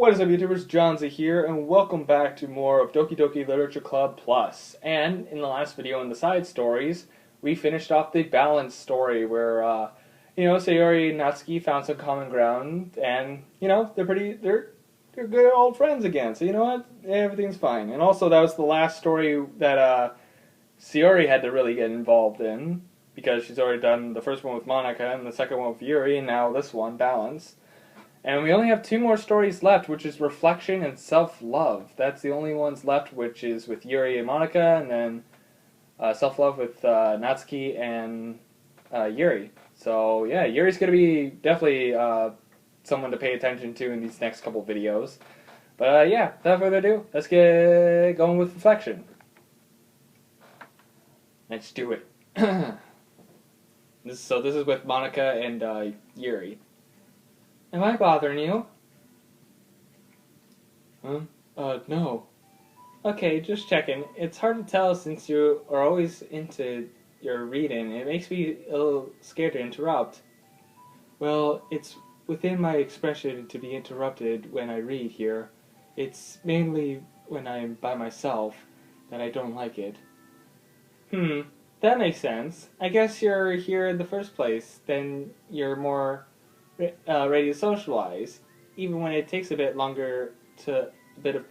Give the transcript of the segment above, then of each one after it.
What is up, YouTubers? Johnza here, and welcome back to more of Doki Doki Literature Club Plus. And in the last video in the side stories, we finished off the balance story where, Sayori and Natsuki found some common ground, and they're good old friends again. So you know what? Everything's fine. And also, that was the last story that Sayori had to really get involved in because she's already done the first one with Monica and the second one with Yuri, and now this one, Balance. And we only have two more stories left, which is Reflection and Self-Love. That's the only ones left, which is with Yuri and Monica, and then Self-Love with Natsuki and Yuri. So, yeah, Yuri's going to be definitely someone to pay attention to in these next couple videos. But, yeah, without further ado, let's get going with Reflection. Let's do it. This is with Monica and Yuri. Am I bothering you? No. Okay, just checking. It's hard to tell since you are always into your reading. It makes me a little scared to interrupt. Well, it's within my expression to be interrupted when I read here. It's mainly when I'm by myself that I don't like it. That makes sense. I guess you're here in the first place, then you're more ready to socialize, even when it takes a bit longer to a bit of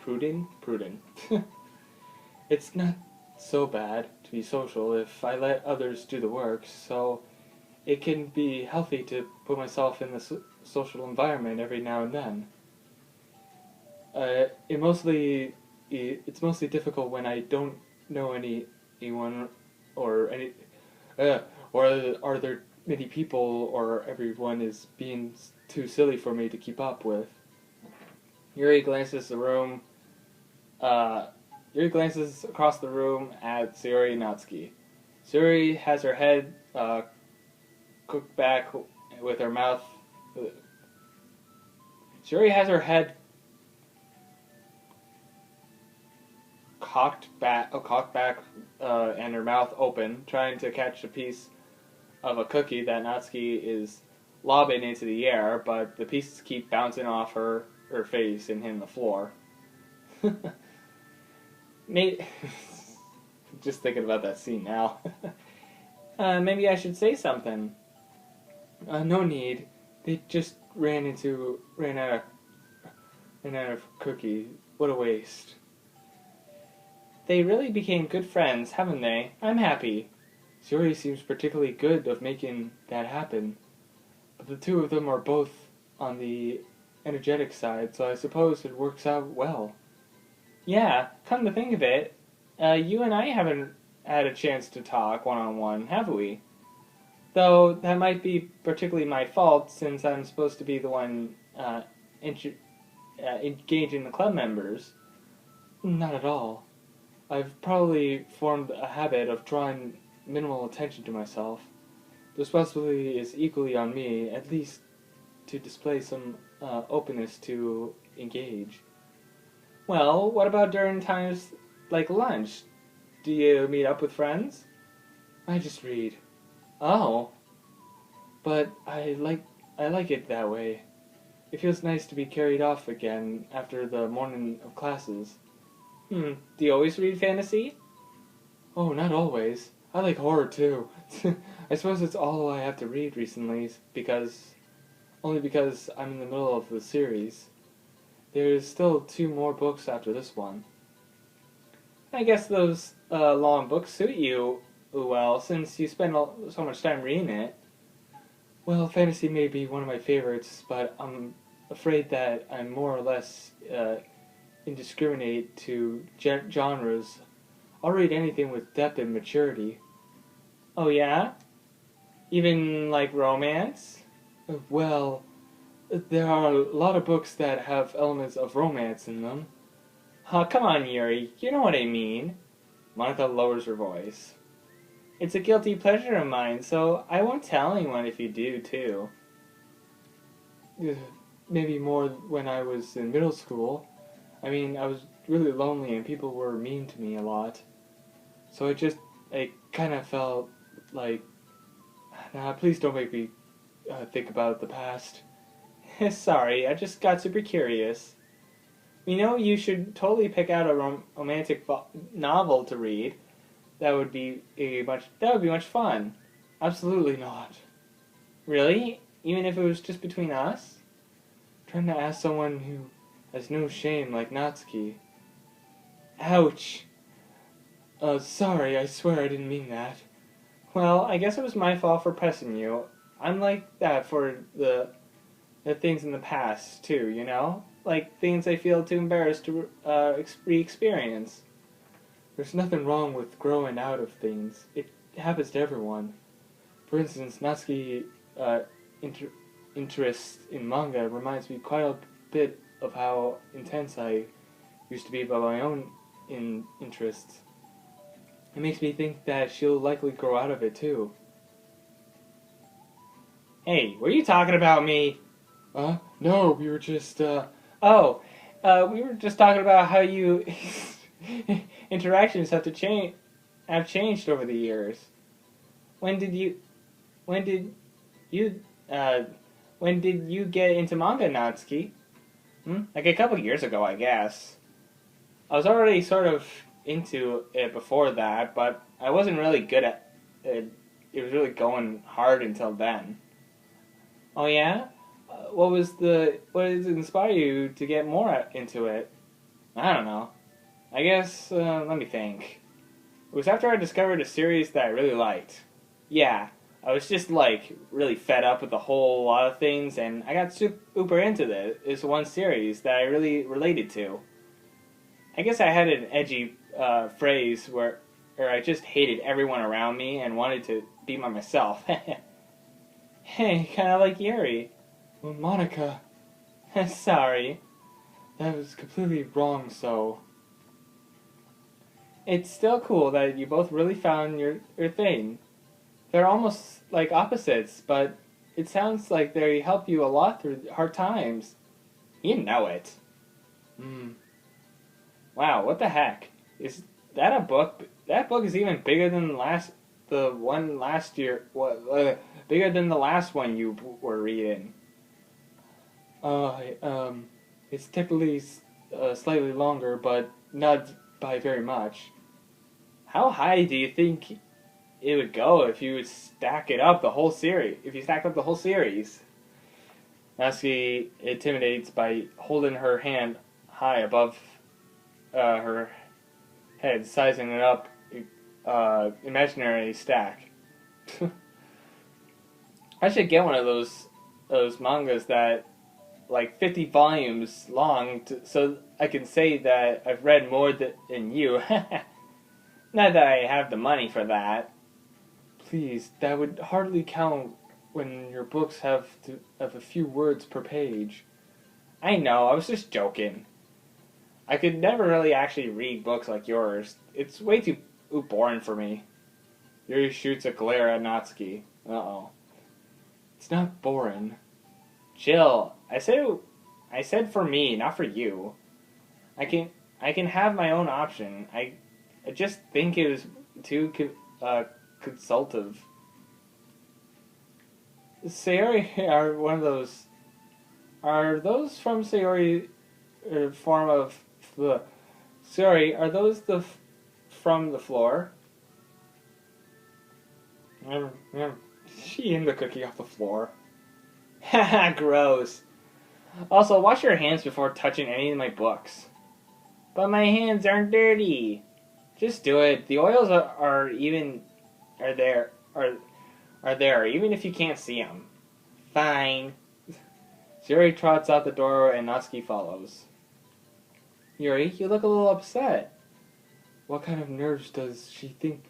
prudent. It's not so bad to be social if I let others do the work, so it can be healthy to put myself in the social environment every now and then. It's mostly difficult when I don't know anyone or any. Or are there many people, or everyone is being too silly for me to keep up with? Yuri glances across the room at Sayori and Natsuki. Sayori has her head cocked back with her mouth. Sayori has her head cocked back, and her mouth open, trying to catch a piece of a cookie that Natsuki is lobbing into the air, but the pieces keep bouncing off her face and hitting the floor. Just thinking about that scene now. Maybe I should say something. No need. They just ran out of cookie. What a waste. They really became good friends, haven't they? I'm happy. Sayori seems particularly good of making that happen, but the two of them are both on the energetic side, so I suppose it works out well. Yeah, come to think of it, you and I haven't had a chance to talk one-on-one, have we? Though that might be particularly my fault, since I'm supposed to be the one engaging the club members. Not at all. I've probably formed a habit of drawing minimal attention to myself. The responsibility is equally on me, at least to display some openness to engage. Well, what about during times like lunch? Do you meet up with friends? I just read. Oh. But I like it that way. It feels nice to be carried off again after the morning of classes. Do you always read fantasy? Oh, not always. I like horror too. I suppose it's all I have to read recently, only because I'm in the middle of the series. There's still 2 more books after this one. I guess those long books suit you well, since you spend so much time reading it. Well, fantasy may be one of my favorites, but I'm afraid that I'm more or less indiscriminate to genres. I'll read anything with depth and maturity. Oh yeah? Even like romance? Well, there are a lot of books that have elements of romance in them. Come on, Yuri, you know what I mean. Monica lowers her voice. It's a guilty pleasure of mine, so I won't tell anyone if you do, too. Maybe more when I was in middle school. I mean, I was really lonely and people were mean to me a lot. So I kind of felt like, nah, please don't make me think about the past. Sorry, I just got super curious. You know, you should totally pick out a romantic novel to read. That would be much fun. Absolutely not. Really? Even if it was just between us? Trying to ask someone who has no shame like Natsuki. Ouch. Sorry, I swear I didn't mean that. Well, I guess it was my fault for pressing you. I'm like that for the things in the past, too, you know? Like things I feel too embarrassed to re-experience. There's nothing wrong with growing out of things. It happens to everyone. For instance, Natsuki inter- interest in manga reminds me quite a bit of how intense I used to be about my own interests. It makes me think that she'll likely grow out of it too. Hey, were you talking about me? No, we were just, we were just talking about how you interactions have changed over the years. When did you, when did you, uh, when did you get into manga, Natsuki? Like a couple years ago, I guess. I was already sort of into it before that, but I wasn't really good at it. It was really going hard until then. Oh yeah? What has inspired you to get more into it? I don't know. I guess, let me think. It was after I discovered a series that I really liked. Yeah, I was just like really fed up with a whole lot of things, and I got super into this one series that I really related to. I guess I had an edgy phrase where I just hated everyone around me and wanted to be by myself. Hey, kind of like Yuri. Well, Monica. Sorry. That was completely wrong, so. It's still cool that you both really found your thing. They're almost like opposites, but it sounds like they help you a lot through hard times. You know it. Wow, what the heck? Is that a book? That book is even bigger than the one last year. What? Bigger than the last one you were reading. Uh, um, it's typically slightly longer, but not by very much. How high do you think it would go if you would stack it up the whole series? If you stacked up the whole series, Natsuki intimidates by holding her hand high above her head, sizing it up, imaginary stack. I should get one of those mangas that like 50 volumes long, so I can say that I've read more than you. Not that I have the money for that. Please, that would hardly count when your books have a few words per page. I know, I was just joking. I could never really actually read books like yours. It's way too boring for me. Yuri shoots a glare at Natsuki. Uh-oh. It's not boring. Chill. I said for me, not for you. I can have my own option. I just think it was too consultative. Sayori are one of those. Are those from Sayori form of the? Sorry, are those from the floor? She eating the cookie off the floor. Haha, gross. Also, wash your hands before touching any of my books. But my hands aren't dirty. Just do it. The oils are there, even if you can't see them. Fine. Yuri trots out the door and Natsuki follows. Yuri, you look a little upset. What kind of nerves does she think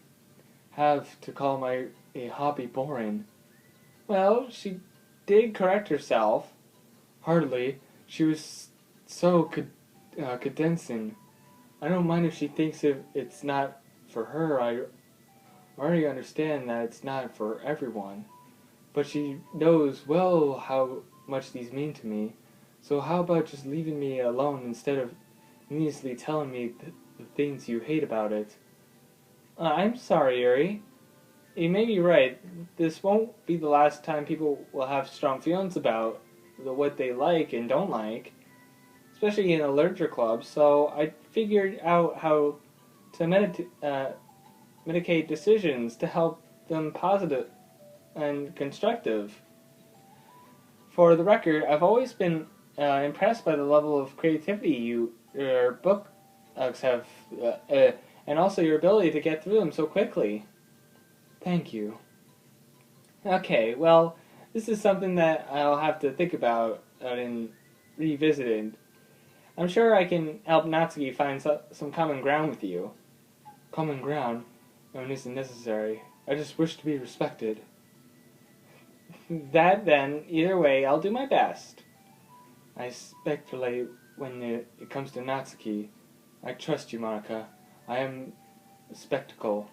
have to call a hobby boring? Well, she did correct herself. Hardly. She was so condensing. I don't mind if she thinks it's not for her. I already understand that it's not for everyone. But she knows well how much these mean to me. So how about just leaving me alone instead of needlessly telling me the things you hate about it? I'm sorry, Yuri. You may be right. This won't be the last time people will have strong feelings about what they like and don't like, especially in a literature club. So I figured out how to mitigate decisions to help them positive and constructive. For the record, I've always been impressed by the level of creativity your books have, and also your ability to get through them so quickly. Thank you. Okay, well, this is something that I'll have to think about and revisit. I'm sure I can help Natsuki find some common ground with you. Common ground? No, it isn't necessary. I just wish to be respected. That then, either way, I'll do my best. I speculate when it comes to Natsuki. I trust you, Monica. I am a spectacle.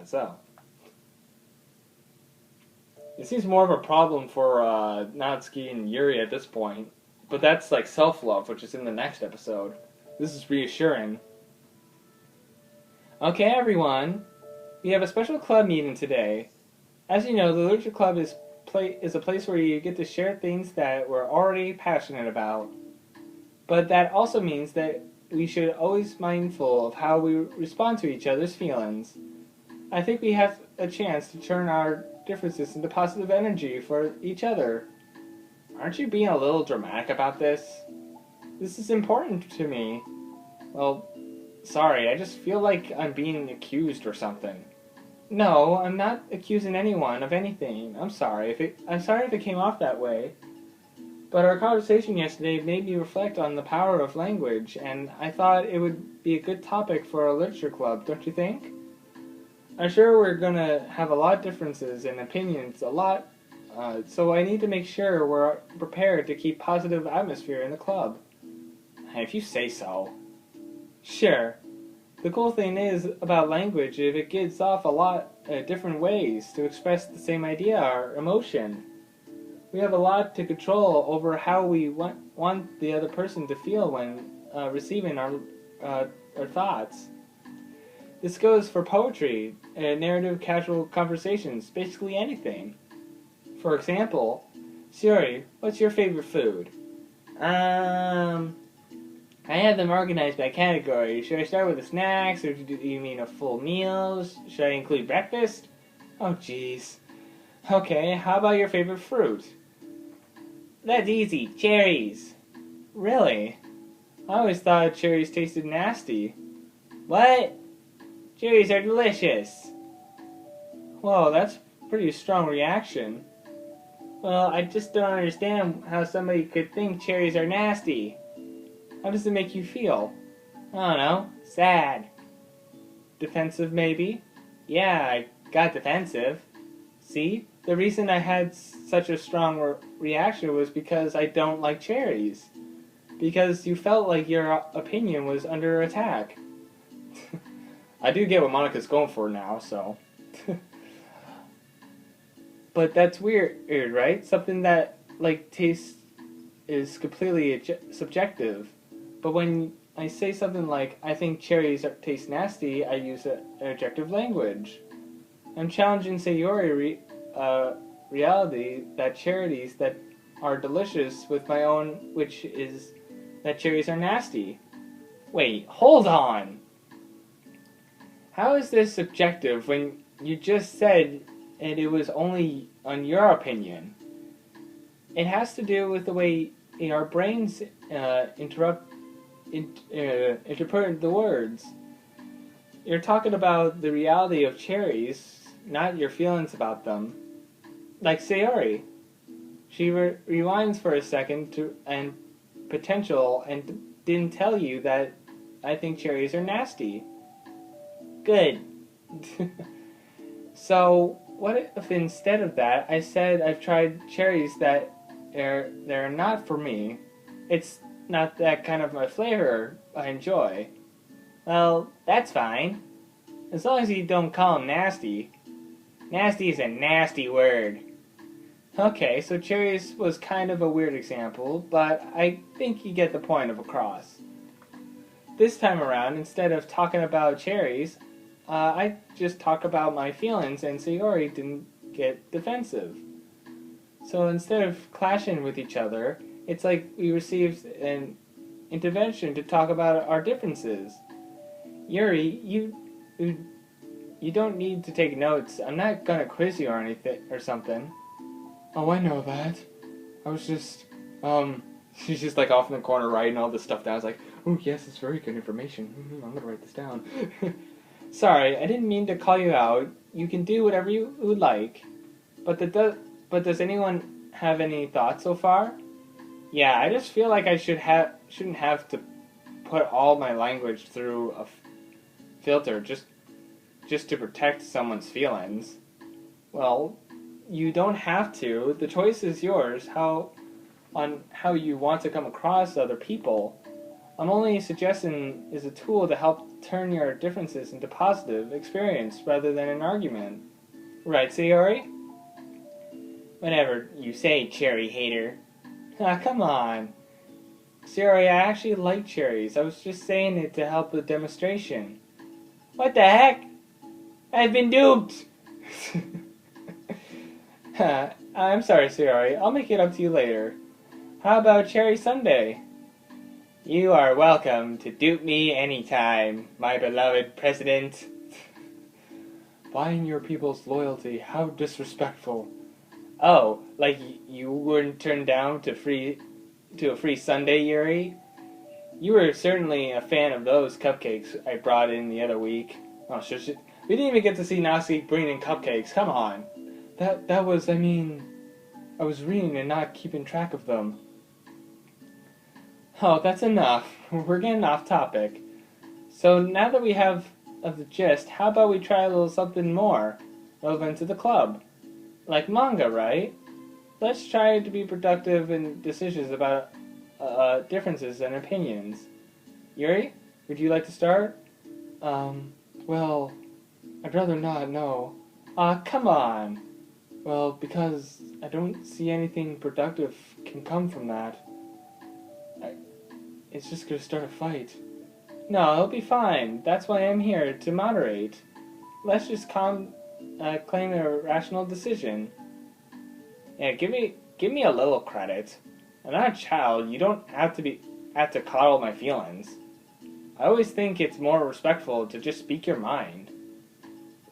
So. It seems more of a problem for Natsuki and Yuri at this point. But that's like self-love, which is in the next episode. This is reassuring. Okay, everyone. We have a special club meeting today. As you know, the Literature Club is a place where you get to share things that we're already passionate about. But that also means that we should always be mindful of how we respond to each other's feelings. I think we have a chance to turn our differences into positive energy for each other. Aren't you being a little dramatic about this? This is important to me. Well, sorry, I just feel like I'm being accused or something. No, I'm not accusing anyone of anything. I'm sorry if it came off that way. But our conversation yesterday made me reflect on the power of language, and I thought it would be a good topic for a literature club, don't you think? I'm sure we're gonna have a lot of differences and opinions, so I need to make sure we're prepared to keep positive atmosphere in the club. If you say so. Sure. The cool thing is about language, if it gives off a lot of different ways to express the same idea or emotion. We have a lot to control over how we want the other person to feel when receiving our thoughts. This goes for poetry, narrative, casual conversations, basically anything. For example, Sayori, what's your favorite food? I have them organized by category. Should I start with the snacks, or do you mean a full meal? Should I include breakfast? Oh, jeez. Okay, how about your favorite fruit? That's easy. Cherries. Really? I always thought cherries tasted nasty. What? Cherries are delicious. Whoa, that's a pretty strong reaction. Well, I just don't understand how somebody could think cherries are nasty. How does it make you feel? I don't know. Sad. Defensive, maybe? Yeah, I got defensive. See? The reason I had such a strong reaction was because I don't like cherries. Because you felt like your opinion was under attack. I do get what Monica's going for now, so. But that's weird, right? Something that, like, taste is completely subjective. But when I say something like, I think cherries taste nasty, I use an objective language. I'm challenging Sayori reality that cherries that are delicious with my own, which is that cherries are nasty. Wait, hold on! How is this subjective when you just said and it was only on your opinion? It has to do with the way our brains interpret the words. You're talking about the reality of cherries, not your feelings about them. Like Sayori. She rewinds for a second and potential and didn't tell you that I think cherries are nasty. Good. So, what if instead of that, I said I've tried cherries that they're not for me. It's not that kind of a flavor I enjoy. Well, that's fine. As long as you don't call them nasty. Nasty is a nasty word. Okay, so cherries was kind of a weird example, but I think you get the point of across. This time around, instead of talking about cherries, I just talk about my feelings, and Sayori get defensive. So instead of clashing with each other, it's like we received an intervention to talk about our differences. Yuri, you don't need to take notes. I'm not gonna quiz you or anything or something. Oh, I know that. I was just, she's just like off in the corner writing all this stuff down. I was like, oh yes, it's very good information. I'm gonna write this down. Sorry, I didn't mean to call you out. You can do whatever you would like. But does anyone have any thoughts so far? Yeah, I just feel like I shouldn't have to put all my language through a filter just to protect someone's feelings. Well, you don't have to. The choice is yours on how you want to come across to other people. I'm only suggesting is a tool to help turn your differences into positive experience rather than an argument. Right, Sayori? Whatever you say, cherry hater. Ah, come on. Sayori, I actually like cherries. I was just saying it to help the demonstration. What the heck? I've been duped! I'm sorry, Sayori. I'll make it up to you later. How about cherry sundae? You are welcome to dupe me anytime, my beloved president. Buying your people's loyalty, how disrespectful. Oh, like you weren't turned down to a free sundae, Yuri? You were certainly a fan of those cupcakes I brought in the other week. Oh, shush it. We didn't even get to see Natsuki bring in cupcakes. Come on. That was, I mean, I was reading and not keeping track of them. Oh, that's enough. We're getting off topic. So now that we have of the gist, how about we try a little something more relevant to the club? Like manga, right? Let's try to be productive in decisions about differences and opinions. Yuri, would you like to start? Well, I'd rather not, no. Come on. Well, because I don't see anything productive can come from that. It's just gonna start a fight. No, it'll be fine. That's why I'm here, to moderate. Let's just claim a rational decision. Yeah, give me a little credit. I'm not a child. You don't have to coddle my feelings. I always think it's more respectful to just speak your mind.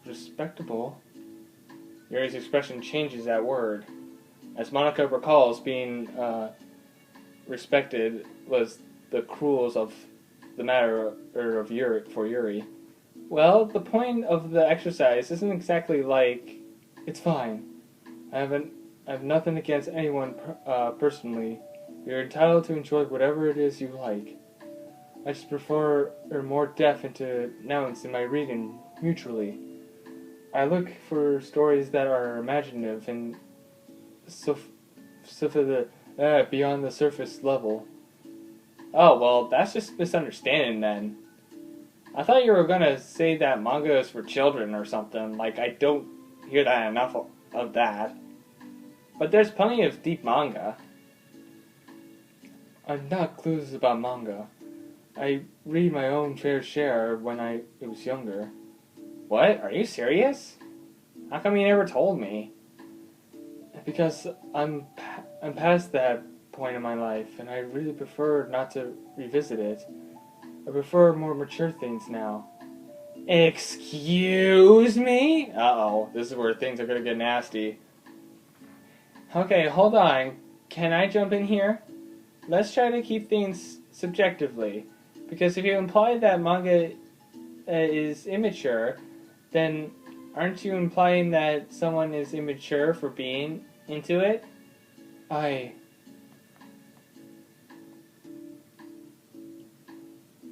Respectable? Yuri's expression changes that word. As Monica recalls, being respected was the cruels of the matter of Yuri. Well, the point of the exercise isn't exactly like, it's fine. I have nothing against anyone personally. You're entitled to enjoy whatever it is you like. I just prefer more depth into nouns in my reading mutually. I look for stories that are imaginative and beyond the surface level. Oh, well, that's just misunderstanding then. I thought you were gonna say that manga is for children or something. Like, I don't hear that enough of that. But there's plenty of deep manga. I'm not clueless about manga. I read my own fair share when I was younger. What? Are you serious? How come you never told me? Because I'm past that point in my life, and I really prefer not to revisit it. I prefer more mature things now. Excuse me? Uh-oh, this is where things are gonna get nasty. Okay, hold on. Can I jump in here? Let's try to keep things subjectively. Because if you imply that manga is immature, then aren't you implying that someone is immature for being into it?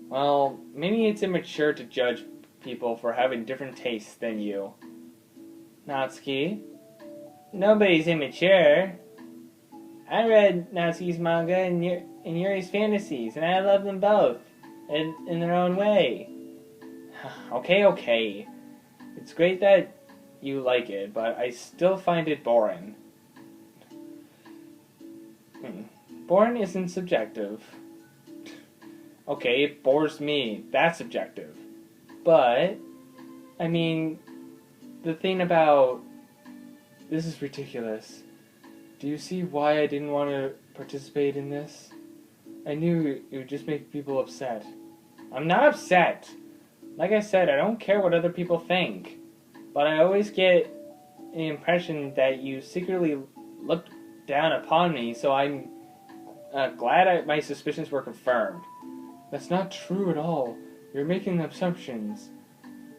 Well, maybe it's immature to judge people for having different tastes than you. Natsuki? Nobody's immature. I read Natsuki's manga and Yuri's fantasies, and I love them both, in their own way. Okay. It's great that you like it, but I still find it boring. Boring isn't subjective. Okay, it bores me. That's subjective. But, I mean, the thing about This is ridiculous. Do you see why I didn't want to participate in this? I knew it would just make people upset. I'm not upset. Like I said, I don't care what other people think. But I always get the impression that you secretly looked down upon me, so I'm glad my suspicions were confirmed. That's not true at all. You're making assumptions.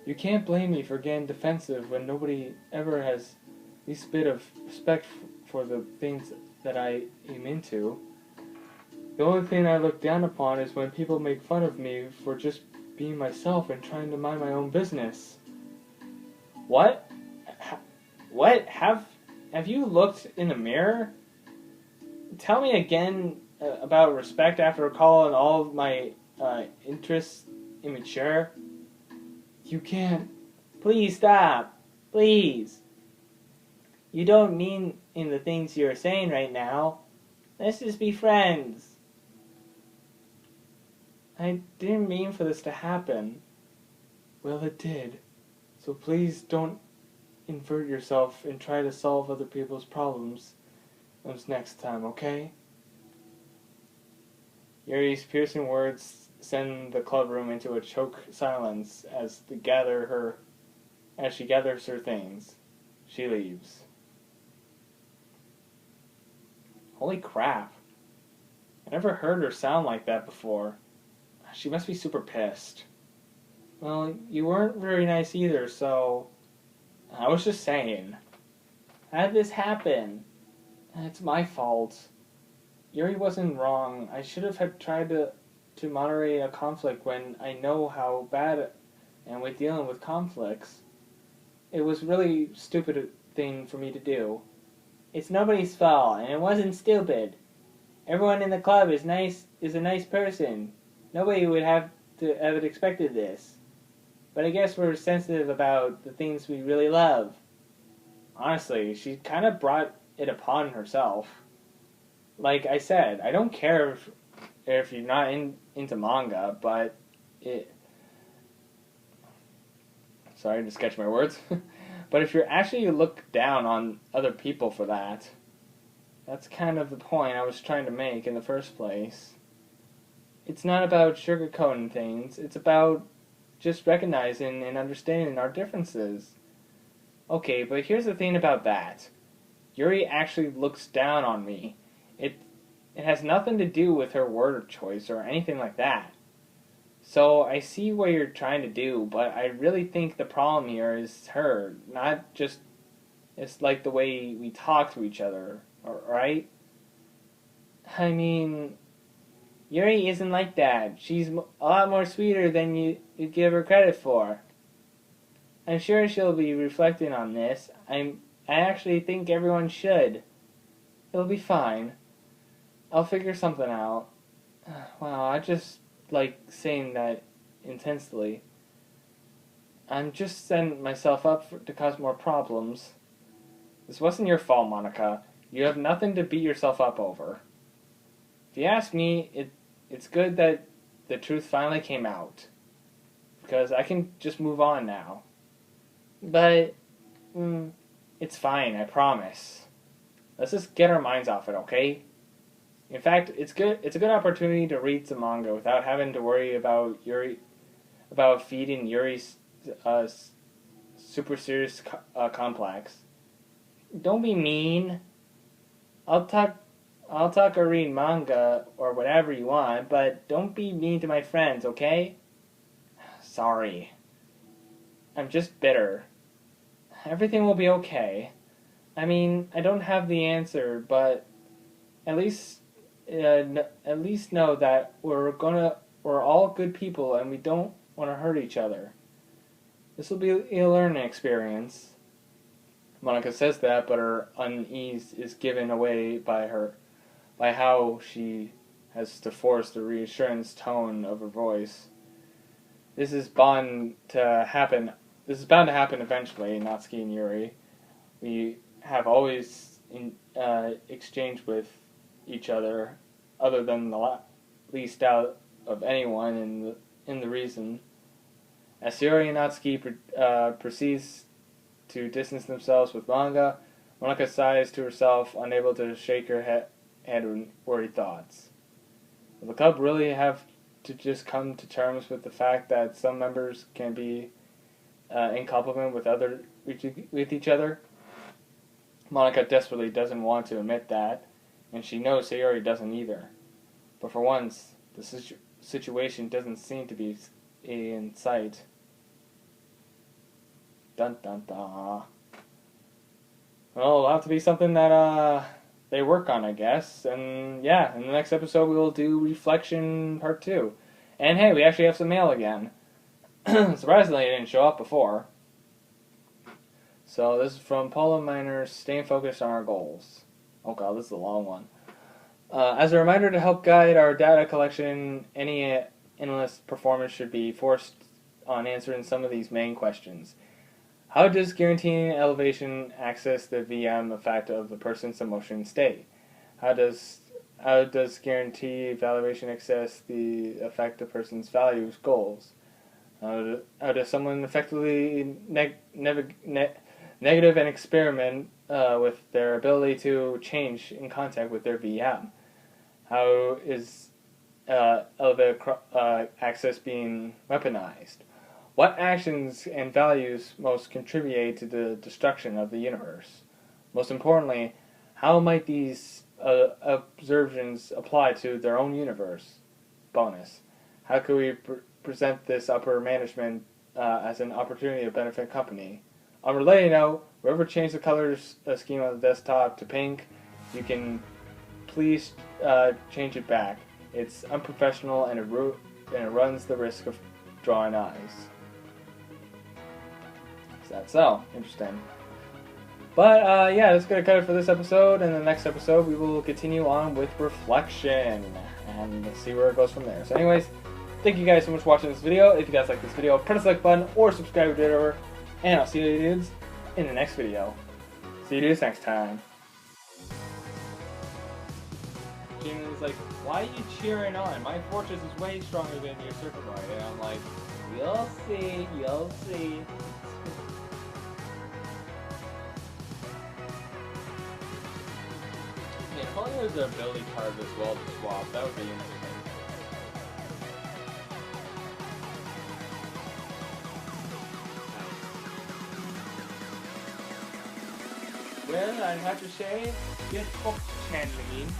You can't blame me for getting defensive when nobody ever has the least bit of respect for the things that I am into. The only thing I look down upon is when people make fun of me for just being myself and trying to mind my own business. What? What? Have you looked in the mirror? Tell me again about respect after calling all of my interests immature. You can't. Please stop. Please. You don't mean in the things you're saying right now. Let's just be friends. I didn't mean for this to happen. Well, it did. So please don't invert yourself and try to solve other people's problems next time, okay? Yuri's piercing words send the club room into a choke silence as she gathers her things. She leaves. Holy crap. I never heard her sound like that before. She must be super pissed. Well, you weren't very nice either, so... I was just saying. How did this happen? It's my fault. Yuri wasn't wrong. I should have tried to moderate a conflict when I know how bad I am with dealing with conflicts. It was really stupid thing for me to do. It's nobody's fault, and it wasn't stupid. Everyone in the club is a nice person. Nobody would have expected this. But I guess we're sensitive about the things we really love. Honestly, she kind of brought it upon herself. Like I said, I don't care if you're not into manga, but it... Sorry to sketch my words. But if you're actually look down on other people for that, that's kind of the point I was trying to make in the first place. It's not about sugarcoating things, it's about just recognizing and understanding our differences. Okay, but here's the thing about that. Yuri actually looks down on me. It has nothing to do with her word choice or anything like that. So I see what you're trying to do, but I really think the problem here is her, not just it's like the way we talk to each other, right? I mean, Yuri isn't like that. She's a lot more sweeter than you give her credit for. I'm sure she'll be reflecting on this. I actually think everyone should. It'll be fine. I'll figure something out. Wow, I just like saying that intensely. I'm just setting myself up to cause more problems. This wasn't your fault, Monica. You have nothing to beat yourself up over. If you ask me, it's good that the truth finally came out. Because I can just move on now. But, it's fine, I promise. Let's just get our minds off it, okay? In fact, it's a good opportunity to read some manga without having to worry about feeding Yuri's super serious complex. Don't be mean. I'll talk or read manga or whatever you want, but don't be mean to my friends, okay? Sorry. I'm just bitter. Everything will be okay. I mean, I don't have the answer, but at least know that we're all good people and we don't want to hurt each other. This will be a learning experience. Monica says that, but her unease is given away by how she has to force the reassurance tone of her voice. This is bound to happen eventually, Natsuki and Yuri. We have always exchanged with each other than the least out of anyone in the reason. As Sayori and Natsuki proceeds to distance themselves with manga, Monica sighs to herself, unable to shake her head in worried thoughts. Will the club really have to just come to terms with the fact that some members can be in compliment with each other? Monica desperately doesn't want to admit that, and she knows Sayori doesn't either. But for once, the situation doesn't seem to be in sight. Dun dun dun. Well, it'll have to be something that they work on, I guess. And yeah, in the next episode we will do Reflection Part 2. And hey, we actually have some mail again. Surprisingly, it didn't show up before. So this is from Paula Miner, staying focused on our goals. Oh god, this is a long one. As a reminder to help guide our data collection, any analyst performance should be forced on answering some of these main questions. How does guaranteeing elevation access the VM effect of the person's emotion state? How does guarantee evaluation access the effect of person's values, goals? How does someone effectively negative and experiment with their ability to change in contact with their VM? How is elevator access being weaponized? What actions and values most contribute to the destruction of the universe? Most importantly, how might these observations apply to their own universe? Bonus. How can we present this upper management as an opportunity to benefit company? On a related note, whoever changed the color scheme on the desktop to pink, you can please change it back. It's unprofessional and it runs the risk of drawing eyes. That's so interesting. But yeah, that's gonna cut it for this episode. And the next episode, we will continue on with Reflection and see where it goes from there. So, anyways, thank you guys so much for watching this video. If you guys like this video, press the like button or subscribe to it, and I'll see you dudes in the next video. See you dudes next time. Jamie was like, "Why are you cheering on? My fortress is way stronger than your circuit board." And I'm like, "You'll see, you'll see." Yeah, if only there was an ability card as well to swap, that would be interesting. Well, I'd have to say, yes, Fox channeling.